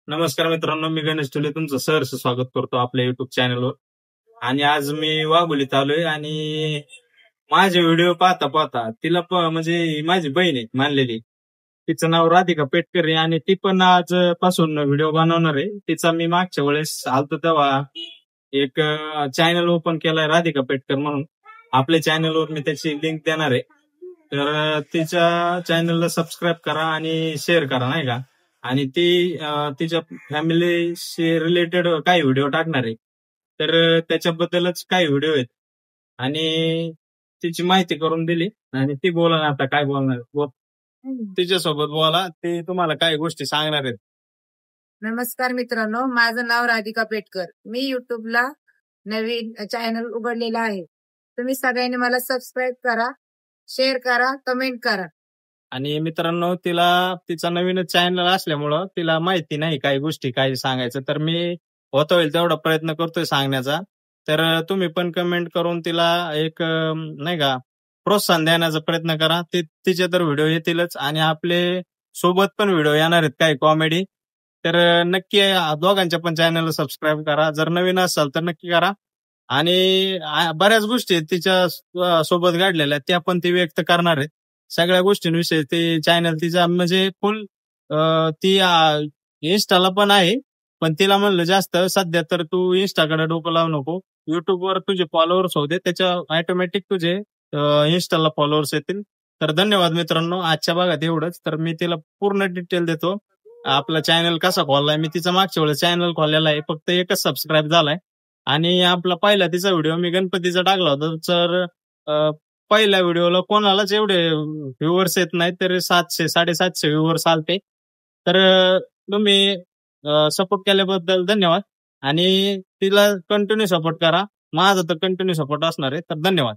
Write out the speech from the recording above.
नमस्कार मित्रांनो, मी गणेश तुले तुमचं सहर्ष स्वागत करतो आपल्या युट्यूब चॅनलवर. आणि आज मी वाघोलीत आलोय आणि माझे व्हिडिओ पाहता पाहता तिला म्हणजे ही माझी बहीण आहे मानलेली. तिचं नाव राधिका पेटकर आहे आणि ती पण आज पासून व्हिडिओ बनवणार आहे. तिचा मी मागच्या वेळेस आलतो तेव्हा एक चॅनल ओपन केलाय राधिका पेटकर म्हणून. आपल्या चॅनलवर मी त्याची लिंक देणार आहे. तर तिच्या चॅनलला सबस्क्राईब करा आणि शेअर करा, नाही का. आणि ती तिच्या फॅमिलीशी रिलेटेड काही व्हिडिओ टाकणार आहे. तर त्याच्याबद्दलच काही व्हिडिओ आहेत आणि तिची माहिती करून दिली. आणि ती बोला ना आता काय बोलणार तिच्यासोबत बोला, ते तुम्हाला काही गोष्टी सांगणार आहेत. नमस्कार मित्रांनो, माझं नाव राधिका पेटकर. मी युट्यूबला नवीन चॅनल उघडलेला आहे. तुम्ही सगळ्यांनी मला सबस्क्राईब करा, शेअर करा, कमेंट करा. आणि मित्रांनो, तिचा नवीन चॅनल असल्यामुळं तिला माहिती नाही काही गोष्टी काय सांगायचं. तर मी होता होईल तेवढा प्रयत्न करतोय सांगण्याचा. तर तुम्ही पण कमेंट करून तिला एक नाही का प्रोत्साहन देण्याचा प्रयत्न करा. तिचे तर व्हिडिओ येतीलच आणि आपले सोबत पण व्हिडिओ येणार आहेत काही कॉमेडी. तर नक्की दोघांच्या पण चॅनलला सबस्क्राईब करा. जर नवीन असाल तर नक्की करा. आणि बऱ्याच गोष्टी आहेत तिच्या सोबत घडलेल्या, त्या पण ती व्यक्त करणार आहे. सगळ्या गोष्टींविषयी ते चॅनल तिचा म्हणजे फुल ती इन्स्टाला पण आहे. पण तिला म्हणलं जास्त सध्या तर तू इन्स्टाकडे डोकं लावू नको. युट्यूबवर तुझे फॉलोअर्स होते, त्याच्या ऑटोमॅटिक तुझे इन्स्टाला फॉलोअर्स येतील. तर धन्यवाद मित्रांनो, आजच्या भागात एवढंच. तर मी तिला पूर्ण डिटेल देतो. आपला चॅनल कसा खोललाय, मी तिचा मागच्या वेळेस चॅनल खोललेला आहे, फक्त एकच सबस्क्राईब झालाय. आणि आपला पहिला तिचा व्हिडिओ मी गणपतीचा टाकला होता. तर पहिल्या व्हिडिओला कोणालाच एवढे व्ह्युअर्स येत नाहीत, तर 700-750 व्ह्युअर्स आलते. तर तुम्ही सपोर्ट केल्याबद्दल धन्यवाद. आणि तिला कंटिन्यू सपोर्ट करा. माझा तर कंटिन्यू सपोर्ट असणार आहे. तर धन्यवाद.